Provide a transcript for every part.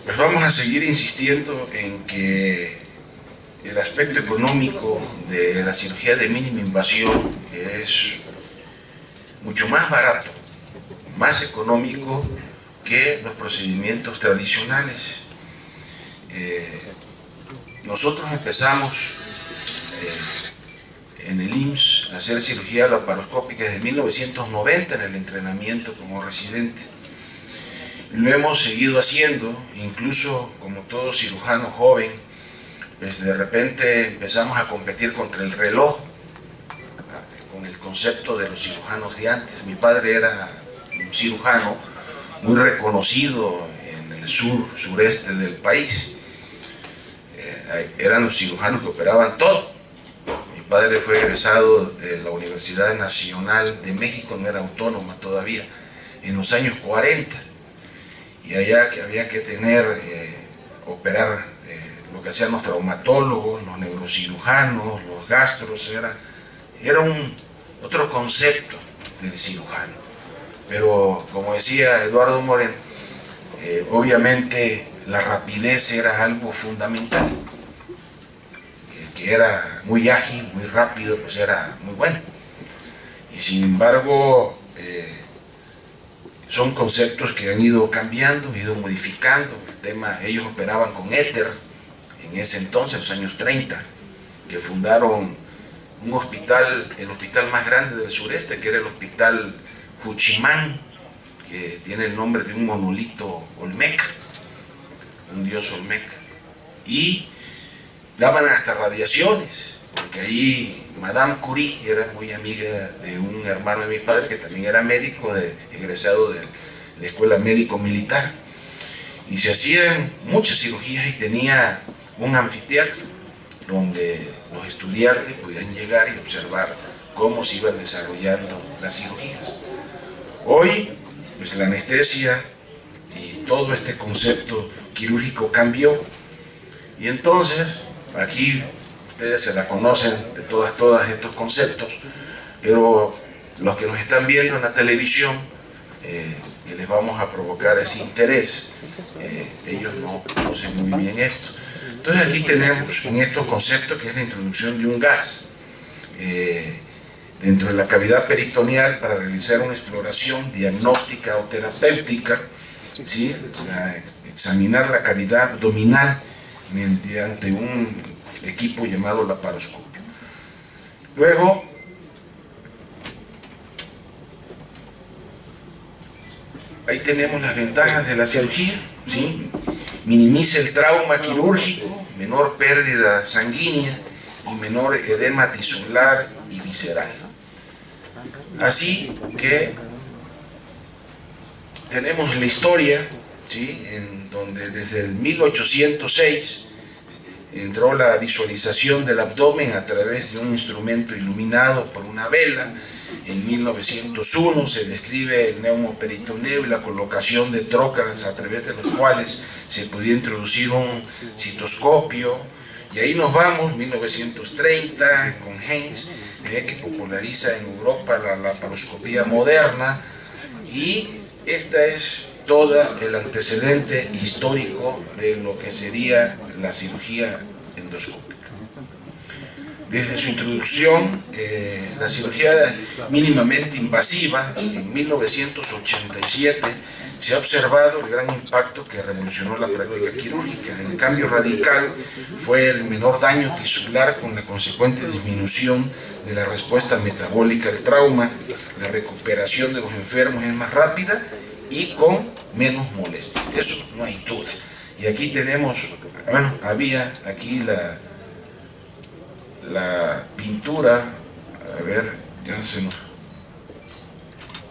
Pues vamos a seguir insistiendo en que el aspecto económico de la cirugía de mínima invasión es mucho más barato, más económico que los procedimientos tradicionales. Nosotros empezamos en el IMSS a hacer cirugía laparoscópica desde 1990 en el entrenamiento como residente. Lo hemos seguido haciendo, incluso como todo cirujano joven, pues de repente empezamos a competir contra el reloj, con el concepto de los cirujanos de antes. Mi padre era un cirujano muy reconocido en el sureste del país. Eran los cirujanos que operaban todo. Mi padre fue egresado de la Universidad Nacional de México, no era autónoma todavía, en los años 40. Y allá que había que operar lo que hacían los traumatólogos, los neurocirujanos, los gastros, era otro concepto del cirujano. Pero como decía Eduardo Moreno, obviamente la rapidez era algo fundamental. El que era muy ágil, muy rápido, pues era muy bueno. Y sin embargo, son conceptos que han ido cambiando, han ido modificando. Ellos operaban con éter en ese entonces, en los años 30, que fundaron un hospital, el hospital más grande del sureste, que era el Hospital Juchimán, que tiene el nombre de un monolito olmeca, un dios olmeca. Y daban hasta radiaciones, porque ahí Madame Curie era muy amiga de un hermano de mi padre que también era médico, egresado de la escuela médico-militar, y se hacían muchas cirugías y tenía un anfiteatro donde los estudiantes podían llegar y observar cómo se iban desarrollando las cirugías. Hoy, pues la anestesia y todo este concepto quirúrgico cambió, y entonces aquí ustedes se la conocen de todos estos conceptos, pero los que nos están viendo en la televisión, que les vamos a provocar ese interés, ellos no conocen muy bien esto. Entonces aquí tenemos en estos conceptos que es la introducción de un gas dentro de la cavidad peritoneal para realizar una exploración diagnóstica o terapéutica, ¿sí? Examinar la cavidad abdominal mediante un equipo llamado laparoscopio. Luego, ahí tenemos las ventajas de la cirugía, ¿sí? Minimiza el trauma quirúrgico, menor pérdida sanguínea y menor edema tisular y visceral. Así que tenemos la historia, ¿sí? En donde desde el 1806 entró la visualización del abdomen a través de un instrumento iluminado por una vela. En 1901 se describe el neumoperitoneo y la colocación de trócaras a través de los cuales se podía introducir un citoscopio. Y ahí nos vamos, 1930, con Heinz, que populariza en Europa la laparoscopía moderna. Y esta es todo el antecedente histórico de lo que sería la cirugía endoscópica. Desde su introducción, la cirugía mínimamente invasiva, en 1987, se ha observado el gran impacto que revolucionó la práctica quirúrgica. El cambio radical fue el menor daño tisular con la consecuente disminución de la respuesta metabólica al trauma. La recuperación de los enfermos es más rápida y con menos molestias, eso no hay duda. Y aquí tenemos, bueno, había aquí la pintura, a ver, ya se nos...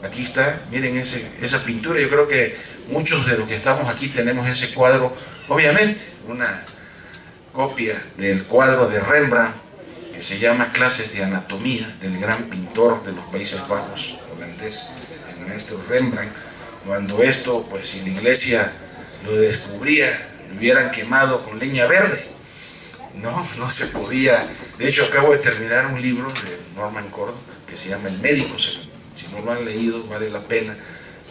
Aquí está, miren esa pintura. Yo creo que muchos de los que estamos aquí tenemos ese cuadro, obviamente, una copia del cuadro de Rembrandt, que se llama Clases de Anatomía, del gran pintor de los Países Bajos, holandés, el maestro Rembrandt, cuando esto, pues si la iglesia lo descubría, lo hubieran quemado con leña verde. No se podía. De hecho, acabo de terminar un libro de Norman Córdoba que se llama El Médico. Si no lo han leído, vale la pena.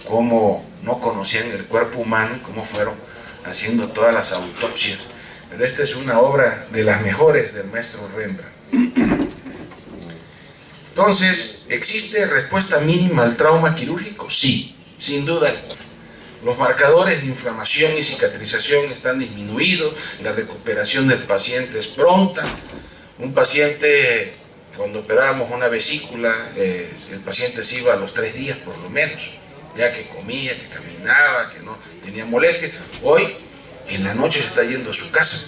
Cómo no conocían el cuerpo humano y cómo fueron haciendo todas las autopsias. Pero esta es una obra de las mejores del maestro Rembrandt. Entonces, ¿existe respuesta mínima al trauma quirúrgico? Sí, sin duda alguna. Los marcadores de inflamación y cicatrización están disminuidos, la recuperación del paciente es pronta. Un paciente, cuando operábamos una vesícula, el paciente se iba a los 3 días por lo menos, ya que comía, que caminaba, que no tenía molestia. Hoy, en la noche se está yendo a su casa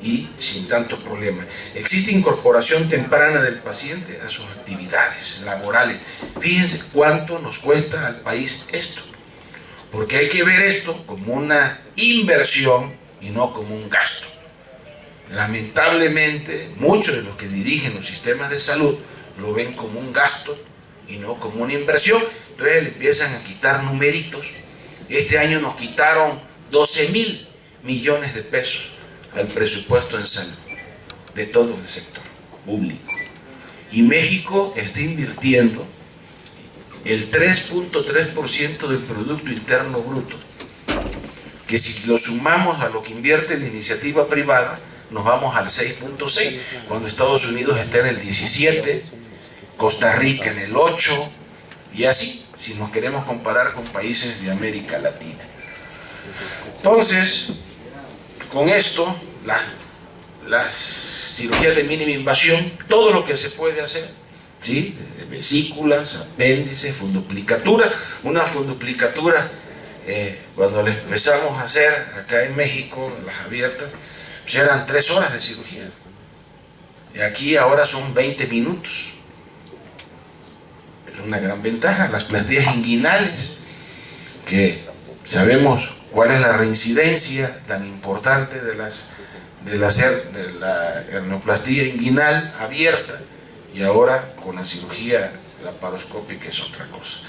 y sin tantos problemas. Existe incorporación temprana del paciente a sus actividades laborales. Fíjense cuánto nos cuesta al país esto. Porque hay que ver esto como una inversión y no como un gasto. Lamentablemente, muchos de los que dirigen los sistemas de salud lo ven como un gasto y no como una inversión. Entonces le empiezan a quitar numeritos. Este año nos quitaron 12.000 millones de pesos al presupuesto en salud de todo el sector público. Y México está invirtiendo el 3.3% del Producto Interno Bruto, que si lo sumamos a lo que invierte la iniciativa privada, nos vamos al 6.6, cuando Estados Unidos está en el 17, Costa Rica en el 8, y así, si nos queremos comparar con países de América Latina. Entonces, con esto, las cirugías de mínima invasión, todo lo que se puede hacer, ¿sí? Vesículas, apéndices, funduplicatura. Una funduplicatura, cuando la empezamos a hacer acá en México, las abiertas, pues eran 3 horas de cirugía. Y aquí ahora son 20 minutos. Es una gran ventaja. Las plastías inguinales, que sabemos cuál es la reincidencia tan importante de la hernioplastia inguinal abierta, y ahora con la cirugía laparoscópica es otra cosa.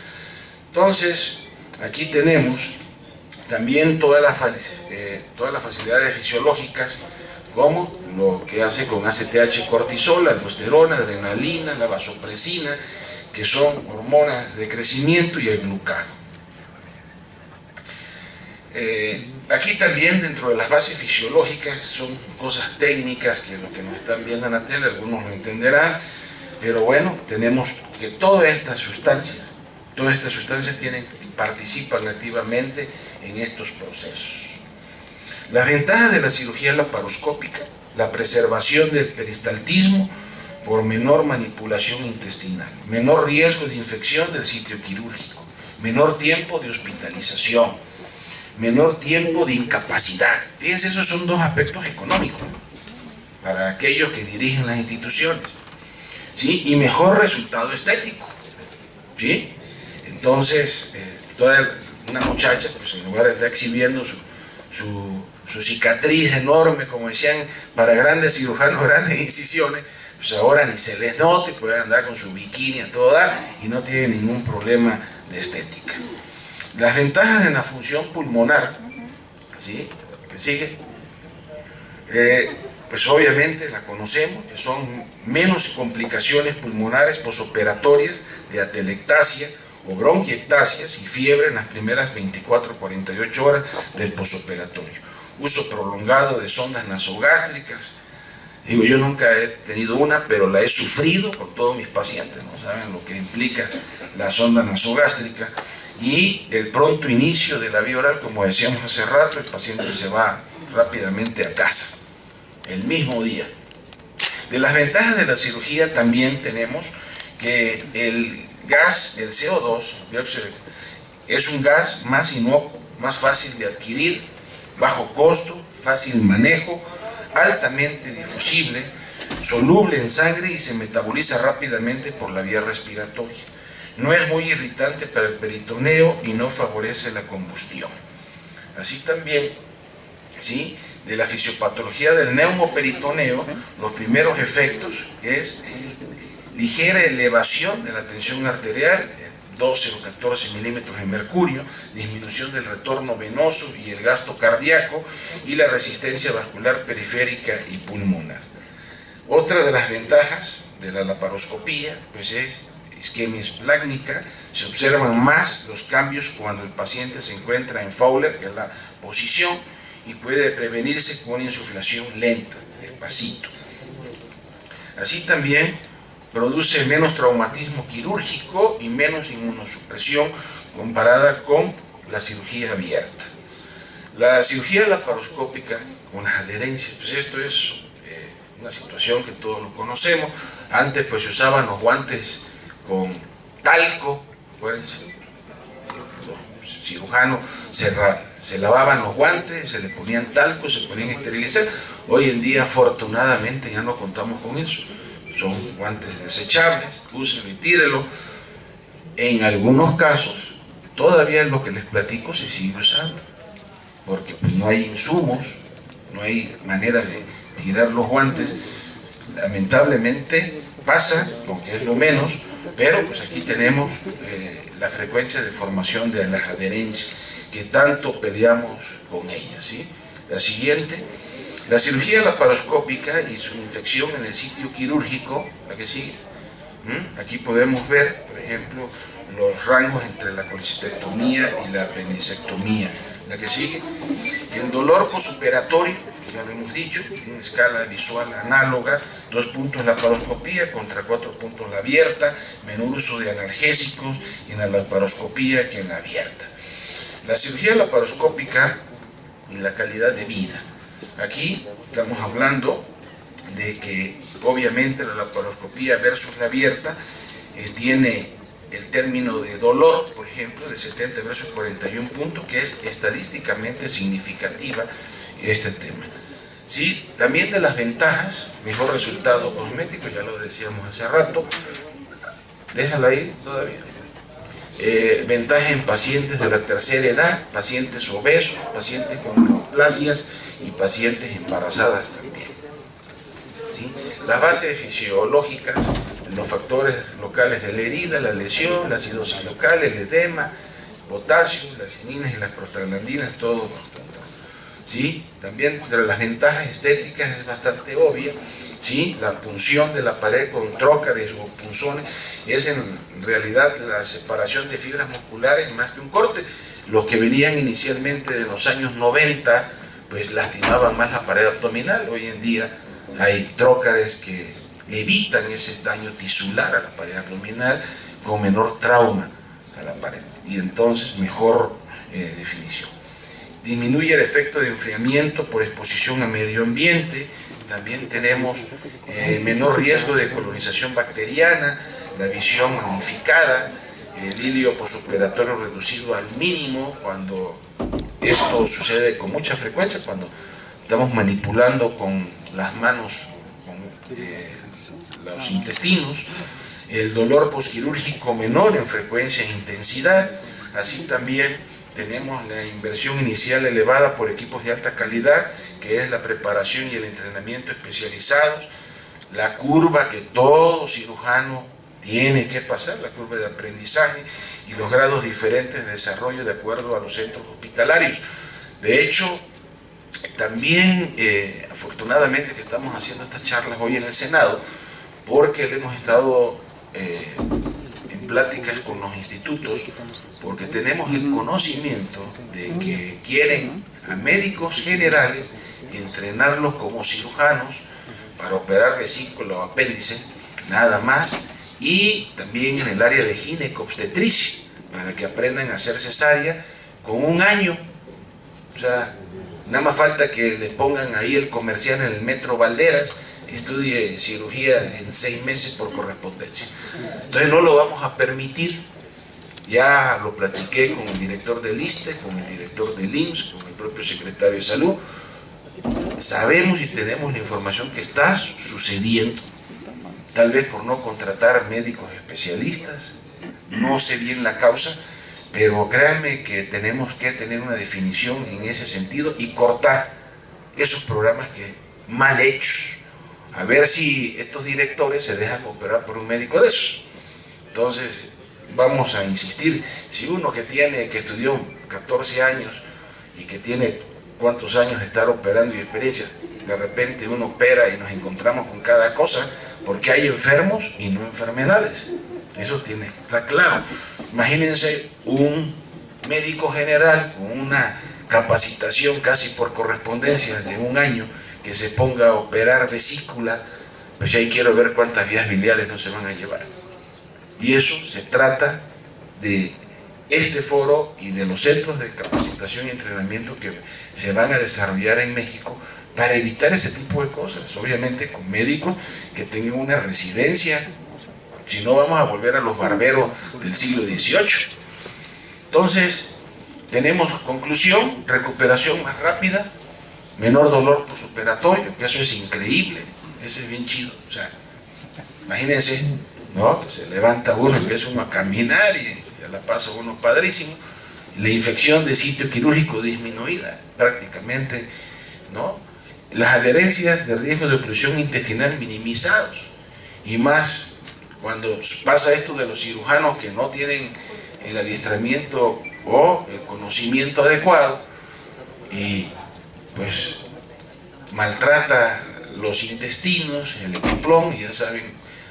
Entonces, aquí tenemos también todas las facilidades fisiológicas, como lo que hace con ACTH, cortisol, la aldosterona, adrenalina, la vasopresina, que son hormonas de crecimiento, y el glucagón. Aquí también, dentro de las bases fisiológicas, son cosas técnicas que los que nos están viendo en la tele, algunos lo entenderán, pero bueno, tenemos que todas estas sustancias participan activamente en estos procesos. Las ventajas de la cirugía laparoscópica: la preservación del peristaltismo por menor manipulación intestinal, menor riesgo de infección del sitio quirúrgico, menor tiempo de hospitalización, menor tiempo de incapacidad. Fíjense, esos son 2 aspectos económicos, ¿no?, para aquellos que dirigen las instituciones, ¿sí? Y mejor resultado estético, ¿sí? Entonces, una muchacha, pues en lugar de estar exhibiendo su cicatriz enorme, como decían, para grandes cirujanos, grandes incisiones, pues ahora ni se les nota y puede andar con su bikini a todo dar y no tiene ningún problema de estética. Las ventajas de la función pulmonar, ¿sí?, que sigue, pues obviamente la conocemos, que son menos complicaciones pulmonares posoperatorias de atelectasia o bronquiectasias y fiebre en las primeras 24-48 horas del posoperatorio. Uso prolongado de sondas nasogástricas. Digo, yo nunca he tenido una, pero la he sufrido con todos mis pacientes, ¿no? Saben lo que implica la sonda nasogástrica. Y el pronto inicio de la vía oral, como decíamos hace rato, el paciente se va rápidamente a casa, el mismo día. De las ventajas de la cirugía también tenemos que el gas, el CO2, es un gas más inocuo, más fácil de adquirir, bajo costo, fácil manejo, altamente difusible, soluble en sangre y se metaboliza rápidamente por la vía respiratoria. No es muy irritante para el peritoneo y no favorece la combustión. Así también, ¿sí?, de la fisiopatología del neumoperitoneo, los primeros efectos es ligera elevación de la tensión arterial, 12 o 14 milímetros de mercurio, disminución del retorno venoso y el gasto cardíaco y la resistencia vascular periférica y pulmonar. Otra de las ventajas de la laparoscopía pues es isquemia esplácnica. Se observan más los cambios cuando el paciente se encuentra en Fowler, que es la posición, y puede prevenirse con insuflación lenta, despacito. Así también produce menos traumatismo quirúrgico y menos inmunosupresión comparada con la cirugía abierta. La cirugía laparoscópica con las adherencias, pues esto es una situación que todos lo conocemos. Antes pues se usaban los guantes con talco, acuérdense, los cirujanos se lavaban los guantes, se le ponían talco, se ponían a esterilizar. Hoy en día afortunadamente ya no contamos con eso, son guantes desechables, úsenlo y tírenlo. En algunos casos todavía lo que les platico se sigue usando, porque pues no hay insumos, no hay manera de tirar los guantes. Lamentablemente pasa, aunque es lo menos, pero pues aquí tenemos la frecuencia de formación de las adherencias, que tanto peleamos con ellas, ¿sí? La siguiente, la cirugía laparoscópica y su infección en el sitio quirúrgico, la que sigue. Aquí podemos ver, por ejemplo, los rangos entre la colecistectomía y la apendicectomía, la que sigue. El dolor posoperatorio, ya lo hemos dicho, una escala visual análoga, 2 puntos laparoscopía contra 4 puntos la abierta, menor uso de analgésicos en la laparoscopía que en la abierta. La cirugía laparoscópica y la calidad de vida. Aquí estamos hablando de que obviamente la laparoscopía versus la abierta tiene el término de dolor, por ejemplo, de 70 versus 41 puntos, que es estadísticamente significativa este tema. Sí, también de las ventajas, mejor resultado cosmético, ya lo decíamos hace rato, déjala ahí todavía. Ventaja en pacientes de la tercera edad, pacientes obesos, pacientes con neoplasias y pacientes embarazadas también. ¿Sí? Las bases fisiológicas, los factores locales de la herida, la lesión, la acidosis local, el edema, potasio, las cininas y las prostaglandinas, todo. ¿Sí? También entre las ventajas estéticas es bastante obvia, ¿sí? La punción de la pared con trócares o punzones es en realidad la separación de fibras musculares más que un corte. Los que venían inicialmente de los años 90 pues lastimaban más la pared abdominal. Hoy en día hay trócares que evitan ese daño tisular a la pared abdominal con menor trauma a la pared y entonces mejor definición. Disminuye el efecto de enfriamiento por exposición a medio ambiente. También tenemos menor riesgo de colonización bacteriana, la visión magnificada, el hilio posoperatorio reducido al mínimo, cuando esto sucede con mucha frecuencia, cuando estamos manipulando con las manos con los intestinos, el dolor posquirúrgico menor en frecuencia e intensidad, así también tenemos la inversión inicial elevada por equipos de alta calidad, que es la preparación y el entrenamiento especializados, la curva que todo cirujano tiene que pasar, la curva de aprendizaje y los grados diferentes de desarrollo de acuerdo a los centros hospitalarios. De hecho, también afortunadamente que estamos haciendo estas charlas hoy en el Senado, porque le hemos estado en pláticas con los institutos, porque tenemos el conocimiento de que quieren a médicos generales entrenarlos como cirujanos para operar vesícula o apéndice, nada más, y también en el área de ginecobstetricia, para que aprendan a hacer cesárea con 1 año. O sea, nada más falta que le pongan ahí el comercial en el Metro Valderas, estudie cirugía en 6 meses por correspondencia. Entonces no lo vamos a permitir. Ya lo platiqué con el director del ISSSTE, con el director del IMSS, con el propio secretario de Salud. Sabemos y tenemos la información que está sucediendo, tal vez por no contratar médicos especialistas, no sé bien la causa, pero créanme que tenemos que tener una definición en ese sentido y cortar esos programas que mal hechos, a ver si estos directores se dejan operar por un médico de esos. Entonces, vamos a insistir, si uno que estudió 14 años y que tiene cuántos años de estar operando y experiencia, de repente uno opera y nos encontramos con cada cosa, porque hay enfermos y no enfermedades. Eso tiene que estar claro. Imagínense un médico general con una capacitación casi por correspondencia de 1 año que se ponga a operar vesícula, pues ahí quiero ver cuántas vías biliares no se van a llevar. Y eso se trata de este foro y de los centros de capacitación y entrenamiento que se van a desarrollar en México para evitar ese tipo de cosas, obviamente con médicos que tengan una residencia, si no vamos a volver a los barberos del siglo XVIII. Entonces, tenemos conclusión, recuperación más rápida, menor dolor postoperatorio, que eso es increíble, eso es bien chido. O sea, imagínense, ¿no? Que se levanta uno, empieza uno a caminar y se la pasa uno padrísimo. La infección de sitio quirúrgico disminuida prácticamente, ¿no? Las adherencias de riesgo de oclusión intestinal minimizados, y más cuando pasa esto de los cirujanos que no tienen el adiestramiento o el conocimiento adecuado y pues maltrata los intestinos, el epiplón, y ya saben,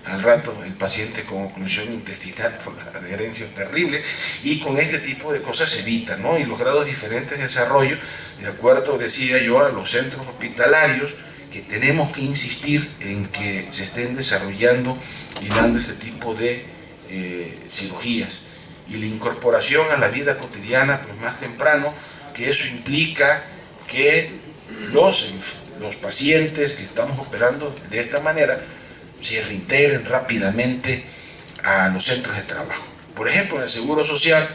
al rato el paciente con oclusión intestinal por la adherencia terrible, y con este tipo de cosas se evita, ¿no? Y los grados diferentes de desarrollo, de acuerdo, decía yo, a los centros hospitalarios, que tenemos que insistir en que se estén desarrollando y dando este tipo de cirugías, y la incorporación a la vida cotidiana pues más temprano, que eso implica que los pacientes que estamos operando de esta manera se reintegren rápidamente a los centros de trabajo. Por ejemplo, en el Seguro Social,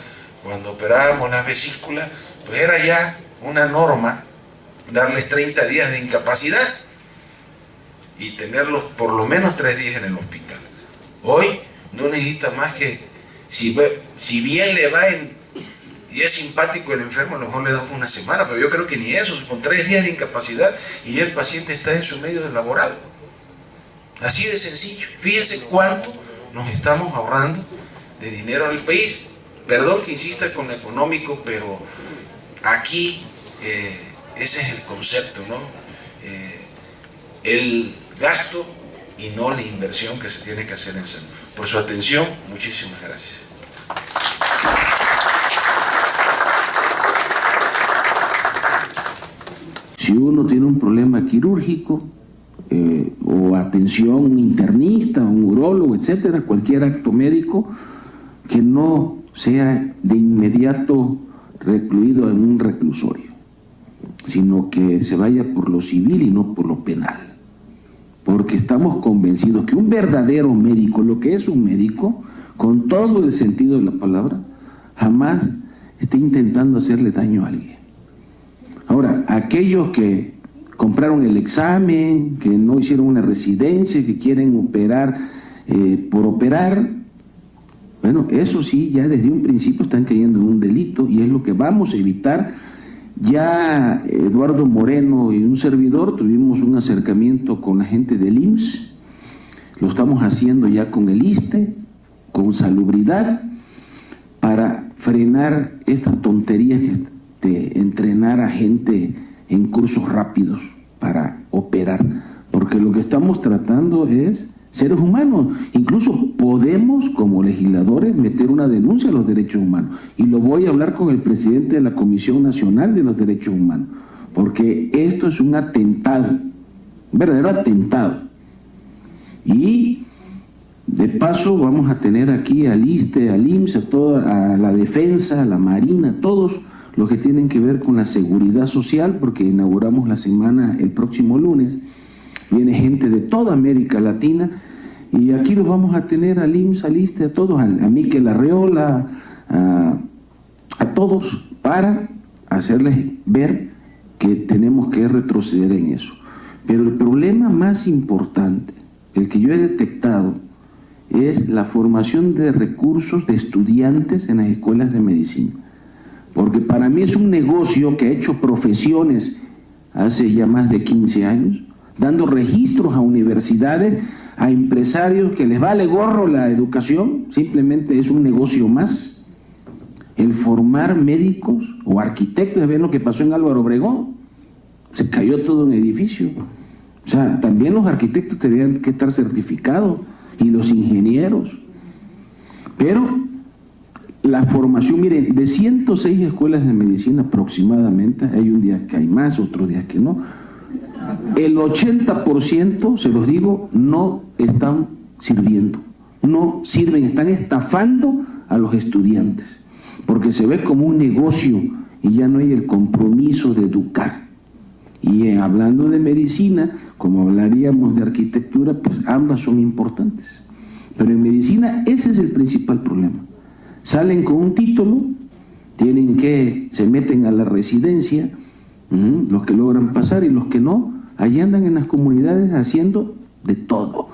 cuando operábamos las vesículas, pues era ya una norma darles 30 días de incapacidad y tenerlos por lo menos 3 días en el hospital. Hoy no necesita más que, si bien le va y es simpático el enfermo, a lo mejor le damos 1 semana, pero yo creo que ni eso, con 3 días de incapacidad y el paciente está en su medio laboral. Así de sencillo. Fíjense cuánto nos estamos ahorrando de dinero en el país. Perdón que insista con lo económico, pero aquí ese es el concepto, ¿no? El gasto y no la inversión que se tiene que hacer en salud. Por su atención, muchísimas gracias. Si uno tiene un problema quirúrgico o atención, un internista, un urólogo, etcétera, cualquier acto médico que no sea de inmediato recluido en un reclusorio, sino que se vaya por lo civil y no por lo penal, porque estamos convencidos que un verdadero médico, lo que es un médico, con todo el sentido de la palabra, jamás está intentando hacerle daño a alguien. Ahora, aquellos que compraron el examen, que no hicieron una residencia, que quieren operar por operar, bueno, eso sí, ya desde un principio están cayendo en un delito, y es lo que vamos a evitar. Ya Eduardo Moreno y un servidor tuvimos un acercamiento con la gente del IMSS, lo estamos haciendo ya con el ISSSTE, con Salubridad, para frenar esta tontería de entrenar a gente en cursos rápidos para operar, porque lo que estamos tratando es seres humanos. Incluso podemos, como legisladores, meter una denuncia a los derechos humanos, y lo voy a hablar con el presidente de la Comisión Nacional de los Derechos Humanos, porque esto es un atentado, un verdadero atentado. Y de paso vamos a tener aquí al ISSSTE, al IMSS, a la Defensa, a la Marina, todos los que tienen que ver con la seguridad social, porque inauguramos la semana el próximo lunes. Viene gente de toda América Latina, y aquí los vamos a tener al IMSS, al ISSSTE, a todos, a Miquel Arreola, a todos, para hacerles ver que tenemos que retroceder en eso. Pero el problema más importante, el que yo he detectado, es la formación de recursos de estudiantes en las escuelas de medicina. Porque para mí es un negocio que ha hecho profesiones hace ya más de 15 años, dando registros a universidades, a empresarios que les vale gorro la educación, simplemente es un negocio más. El formar médicos o arquitectos, ¿ven lo que pasó en Álvaro Obregón? Se cayó todo un edificio. O sea, también los arquitectos tendrían que estar certificados y los ingenieros. Pero la formación, miren, de 106 escuelas de medicina aproximadamente, hay un día que hay más, otros días que no, el 80%, se los digo, no están sirviendo, no sirven, están estafando a los estudiantes, porque se ve como un negocio y ya no hay el compromiso de educar. Y hablando de medicina, como hablaríamos de arquitectura, pues ambas son importantes. Pero en medicina ese es el principal problema. Salen con un título, se meten a la residencia, los que logran pasar y los que no, allí andan en las comunidades haciendo de todo.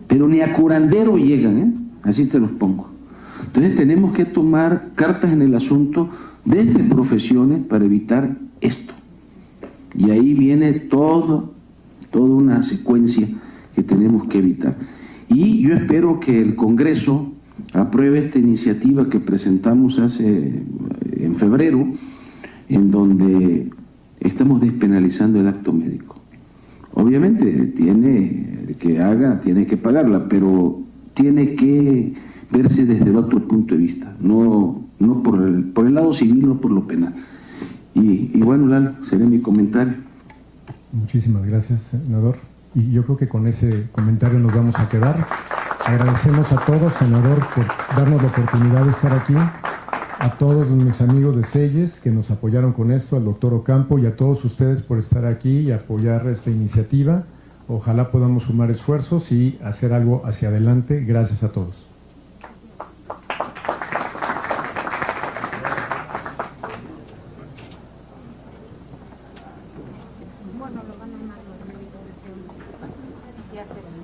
Pero ni a curandero llegan, así te los pongo. Entonces tenemos que tomar cartas en el asunto desde profesiones para evitar esto. Y ahí viene toda una secuencia que tenemos que evitar. Y yo espero que el Congreso apruebe esta iniciativa que presentamos en febrero, en donde estamos despenalizando el acto médico. Obviamente tiene que pagarla, pero tiene que verse desde el otro punto de vista, no por el lado civil, no por lo penal. Y bueno, Lalo, será mi comentario. Muchísimas gracias, senador. Y yo creo que con ese comentario nos vamos a quedar. Agradecemos a todos, senador, por darnos la oportunidad de estar aquí, a todos mis amigos de Selles que nos apoyaron con esto, al doctor Ocampo y a todos ustedes por estar aquí y apoyar esta iniciativa. Ojalá podamos sumar esfuerzos y hacer algo hacia adelante. Gracias a todos. Bueno, lo van a armar los médicos si hace eso.